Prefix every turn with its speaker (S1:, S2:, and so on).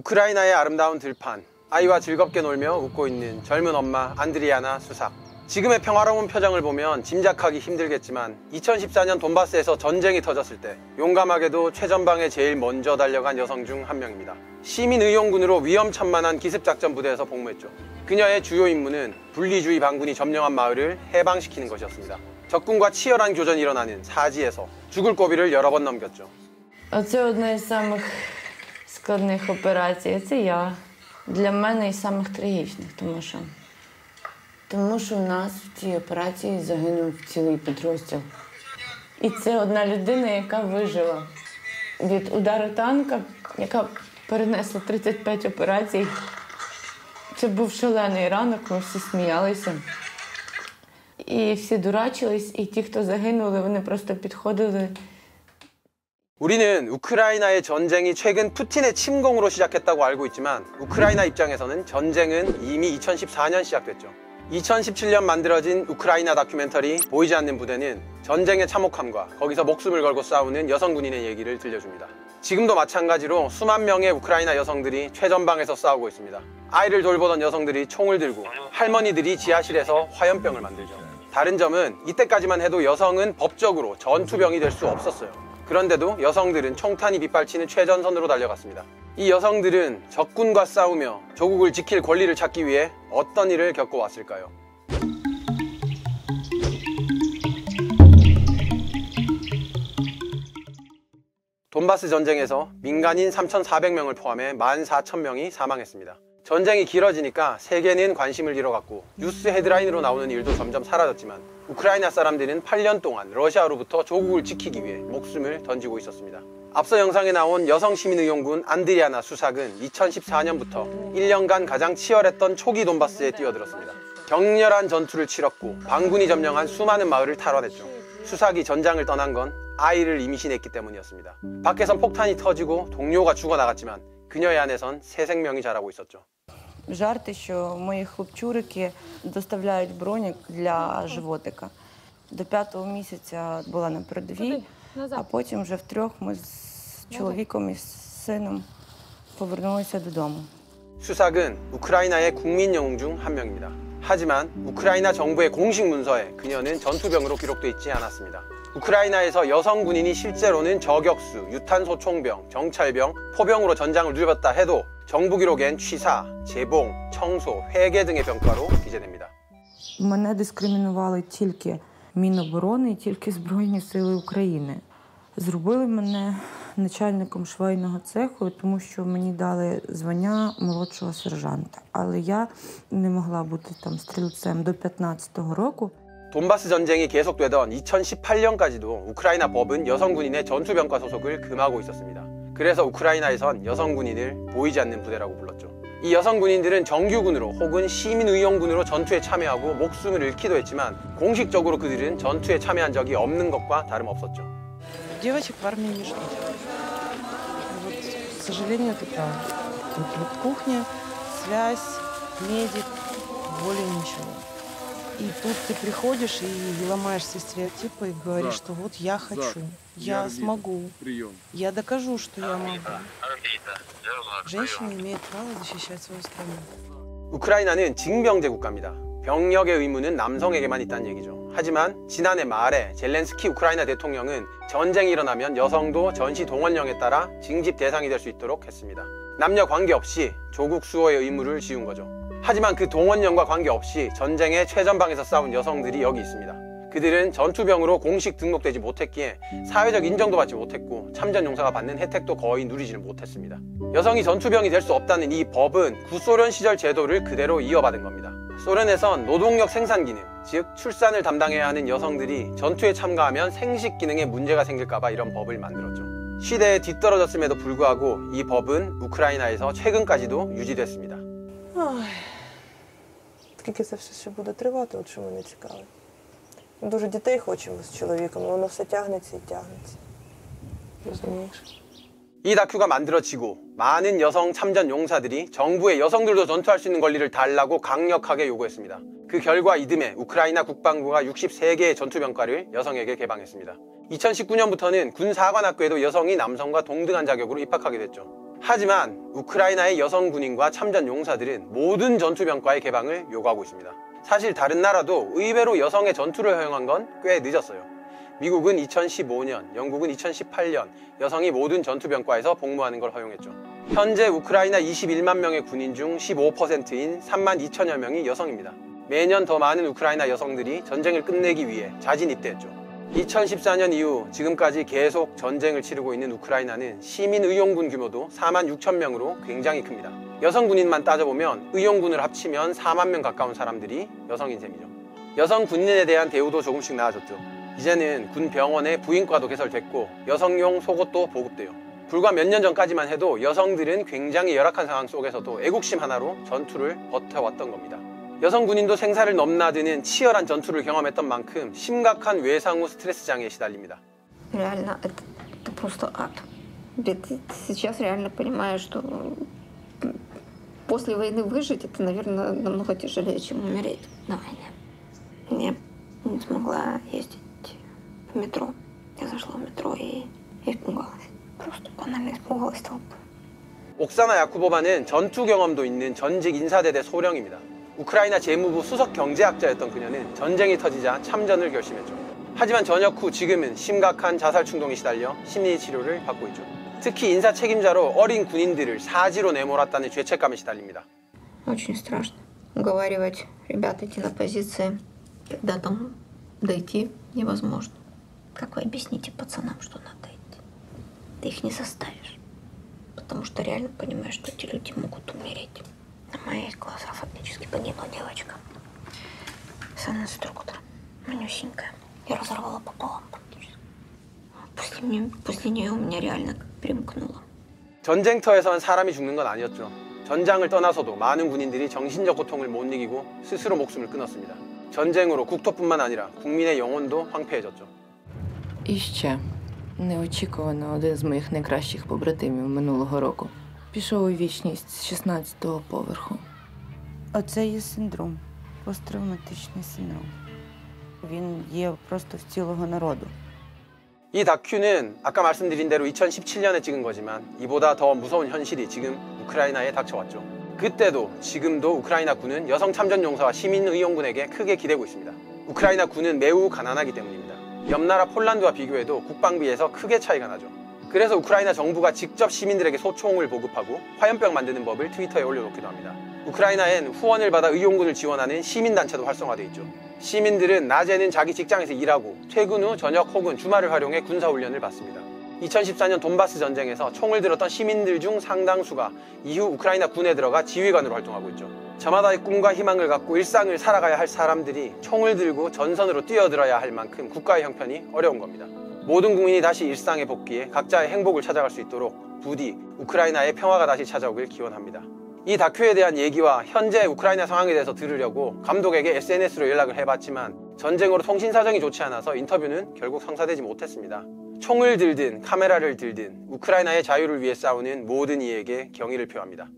S1: 우크라이나의 아름다운 들판, 아이와 즐겁게 놀며 웃고 있는 젊은 엄마 안드리아나 수삭. 지금의 평화로운 표정을 보면 짐작하기 힘들겠지만 2014년 돈바스에서 전쟁이 터졌을 때 용감하게도 최전방에 제일 먼저 달려간 여성 중 한 명입니다. 시민의용군으로 위험천만한 기습작전 부대에서 복무했죠. 그녀의 주요 임무는 분리주의 반군이 점령한 마을을 해방시키는 것이었습니다. 적군과 치열한 교전이 일어나는 사지에서 죽을 고비를 여러 번 넘겼죠.
S2: Це одна із самих складних операцій. Це я. Для мене із самих трагічних, тому що в нас в цій операції загинув цілий підрозділ. І це одна людина, яка вижила від удару танка, яка перенесла 35 операцій. Це був шалений ранок, ми всі сміялися. І всі дурачились, і ті, хто загинули, вони просто підходили.
S1: 우리는 우크라이나의 전쟁이 최근 푸틴의 침공으로 시작했다고 알고 있지만 우크라이나 입장에서는 전쟁은 이미 2014년 시작됐죠. 2017년 만들어진 우크라이나 다큐멘터리 보이지 않는 부대는 전쟁의 참혹함과 거기서 목숨을 걸고 싸우는 여성 군인의 얘기를 들려줍니다. 지금도 마찬가지로 수만 명의 우크라이나 여성들이 최전방에서 싸우고 있습니다. 아이를 돌보던 여성들이 총을 들고 할머니들이 지하실에서 화염병을 만들죠. 다른 점은 이때까지만 해도 여성은 법적으로 전투병이 될 수 없었어요. 그런데도 여성들은 총탄이 빗발치는 최전선으로 달려갔습니다. 이 여성들은 적군과 싸우며 조국을 지킬 권리를 찾기 위해 어떤 일을 겪어왔을까요? 돈바스 전쟁에서 민간인 3,400명을 포함해 14,000명이 사망했습니다. 전쟁이 길어지니까 세계는 관심을 잃어갔고 뉴스 헤드라인으로 나오는 일도 점점 사라졌지만 우크라이나 사람들은 8년 동안 러시아로부터 조국을 지키기 위해 목숨을 던지고 있었습니다. 앞서 영상에 나온 여성 시민의용군 안드리아나 수삭은 2014년부터 1년간 가장 치열했던 초기 돈바스에 뛰어들었습니다. 격렬한 전투를 치렀고 반군이 점령한 수많은 마을을 탈환했죠. 수삭이 전장을 떠난 건 아이를 임신했기 때문이었습니다. 밖에선 폭탄이 터지고 동료가 죽어나갔지만 그녀의 안에선 새 생명이 자라고 있었죠.
S2: Жарти, що мої хлопчурики доставляють бронік для животика. До 5-го місяця була на передовій, а потім вже втрьох ми з чоловіком і з сином повернулися додому.
S1: 수삭은 우크라이나의 국민 영웅 중 한 명입니다. 하지만 우크라이나 정부의 공식 문서에 그녀는 전투병으로 기록되어 있지 않았습니다. 우크라이나에서 여성 군인이 실제로는 저격수, 유탄소 총병, 정찰병, 포병으로 전장을 누볐다 해도 정부 기록엔 취사, 재봉, 청소, 회계 등의 병가로 기재됩니다.
S3: Мене дискримінували тільки Міноборони і тільки Збройні Сили України. Зробили мене начальником швейного цеху, тому що мені дали звання молодшого сержанта. Але я не могла бути там стрільцем до 15-го року.
S1: 돈바스 전쟁이 계속되던 2018년까지도 우크라이나 법은 여성 군인의 전투병과 소속을 금하고 있었습니다. 그래서 우크라이나에선 여성 군인을 보이지 않는 부대라고 불렀죠. 이 여성 군인들은 정규군으로 혹은 시민의용군으로 전투에 참여하고 목숨을 잃기도 했지만 공식적으로 그들은 전투에 참여한 적이 없는 것과 다름없었죠.
S4: Девочек в армии не ждут. Вот, к сожалению, это правда. Вот кухня, связь, медик, более ничего. И тут ты приходишь и ломаешь все стереотипы и говоришь, что вот я хочу, я смогу, я докажу, что я могу. Женщина имеет право защищать свою страну.
S1: 우크라이나는 징병제 국가입니다. 병력의 의무는 남성에게만 있다는 얘기죠. 하지만 지난해 말에 젤렌스키 우크라이나 대통령은 전쟁이 일어나면 여성도 전시 동원령에 따라 징집 대상이 될 수 있도록 했습니다. 남녀 관계없이 조국 수호의 의무를 지운 거죠. 하지만 그 동원령과 관계없이 전쟁의 최전방에서 싸운 여성들이 여기 있습니다. 그들은 전투병으로 공식 등록되지 못했기에 사회적 인정도 받지 못했고 참전용사가 받는 혜택도 거의 누리지는 못했습니다. 여성이 전투병이 될 수 없다는 이 법은 구소련 시절 제도를 그대로 이어받은 겁니다. 소련에선 노동력 생산 기능, 즉 출산을 담당해야 하는 여성들이 전투에 참가하면 생식 기능에 문제가 생길까봐 이런 법을 만들었죠. 시대에 뒤떨어졌음에도 불구하고 이 법은 우크라이나에서 최근까지도 유지됐습니다.
S5: Скільки це все ще буде тривати, от що мене цікавить. Ми дуже дітей хочемо з чоловіком, але воно все тягнеться і тягнеться. Розумієш?
S1: 이 다큐가 만들어지고 많은 여성 참전 용사들이 정부에 여성들도 전투할 수 있는 권리를 달라고 강력하게 요구했습니다. 그 결과 이듬해 우크라이나 국방부가 63개의 전투병과를 여성에게 개방했습니다. 2019년부터는 군사관학교에도 여성이 남성과 동등한 자격으로 입학하게 됐죠. 하지만 우크라이나의 여성 군인과 참전 용사들은 모든 전투병과의 개방을 요구하고 있습니다. 사실 다른 나라도 의외로 여성의 전투를 허용한 건 꽤 늦었어요. 미국은 2015년, 영국은 2018년 여성이 모든 전투병과에서 복무하는 걸 허용했죠. 현재 우크라이나 21만 명의 군인 중 15%인 3만 2천여 명이 여성입니다. 매년 더 많은 우크라이나 여성들이 전쟁을 끝내기 위해 자진 입대했죠. 2014년 이후 지금까지 계속 전쟁을 치르고 있는 우크라이나는 시민 의용군 규모도 4만 6천 명으로 굉장히 큽니다. 여성 군인만 따져보면 의용군을 합치면 4만 명 가까운 사람들이 여성인 셈이죠. 여성 군인에 대한 대우도 조금씩 나아졌죠. 이제는 군 병원에 부인과도 개설됐고 여성용 속옷도 보급돼요. 불과 몇 년 전까지만 해도 여성들은 굉장히 열악한 상황 속에서도 애국심 하나로 전투를 버텨왔던 겁니다. 여성 군인도 생사를 넘나드는 치열한 전투를 경험했던 만큼 심각한 외상 후 스트레스 장애에 시달립니다.
S6: Реально, это просто ад. Ты сейчас реально понимаешь, что после войны выжить это, наверное, намного тяжелее, чем умереть на войне. Я не смогла ездить в метро. Я зашла в метро и испугалась. Просто банально испугалась толпы.
S1: 옥사나 야쿠보바는 전투 경험도 있는 전직 인사대대 소령입니다. 우크라이나 재무부 수석 경제학자였던 그녀는 전쟁이 터지자 참전을 결심했죠. 하지만 전역 후 지금은 심각한 자살 충동에 시달려 심리 치료를 받고 있죠. 특히 인사 책임자로 어린 군인들을 사지로 내몰았다는 죄책감에 시달립니다.
S6: Очень страшно. Уговаривать ребят идти на позиции, когда там дойти невозможно. Как вы объясните пацанам, что надо идти? Ты их не заставишь. Потому что реально понимаешь, что эти люди могут умереть. На моих глазах фактически погибла девочка. Сан-инструктор. Манюсенькая. Я разорвала пополам практически. После нее у меня реально перемкнуло.
S1: 전쟁터에선 사람이 죽는 건 아니었죠. 전장을 떠나서도 많은 군인들이 정신적 고통을 못 이기고 스스로 목숨을 끊었습니다. 전쟁으로 국토뿐만 아니라 국민의 영혼도 황폐해졌죠.
S2: І ще неочікувано один з моїх найкращих побратимів минулого року пішов у вічність з 16-го поверху.
S3: Оце є синдром, посттравматичний синдром. Він є просто в цілого народу.
S1: 이 다큐는 아까 말씀드린 대로 2017년에 찍은 거지만 이보다 더 무서운 현실이 지금 우크라이나에 닥쳐왔죠. 그때도 지금도 우크라이나 군은 여성 참전 용사와 시민 의용군에게 크게 기대고 있습니다. 우크라이나 군은 매우 가난하기 때문입니다. 옆 나라 폴란드와 비교해도 국방비에서 크게 차이가 나죠. 그래서 우크라이나 정부가 직접 시민들에게 소총을 보급하고 화염병 만드는 법을 트위터에 올려놓기도 합니다. 우크라이나엔 후원을 받아 의용군을 지원하는 시민단체도 활성화되어 있죠. 시민들은 낮에는 자기 직장에서 일하고 퇴근 후 저녁 혹은 주말을 활용해 군사훈련을 받습니다. 2014년 돈바스 전쟁에서 총을 들었던 시민들 중 상당수가 이후 우크라이나 군에 들어가 지휘관으로 활동하고 있죠. 저마다의 꿈과 희망을 갖고 일상을 살아가야 할 사람들이 총을 들고 전선으로 뛰어들어야 할 만큼 국가의 형편이 어려운 겁니다. 모든 국민이 다시 일상에 복귀해 각자의 행복을 찾아갈 수 있도록 부디 우크라이나의 평화가 다시 찾아오길 기원합니다. 이 다큐에 대한 얘기와 현재 우크라이나 상황에 대해서 들으려고 감독에게 SNS로 연락을 해봤지만 전쟁으로 통신 사정이 좋지 않아서 인터뷰는 결국 성사되지 못했습니다. 총을 들든 카메라를 들든 우크라이나의 자유를 위해 싸우는 모든 이에게 경의를 표합니다.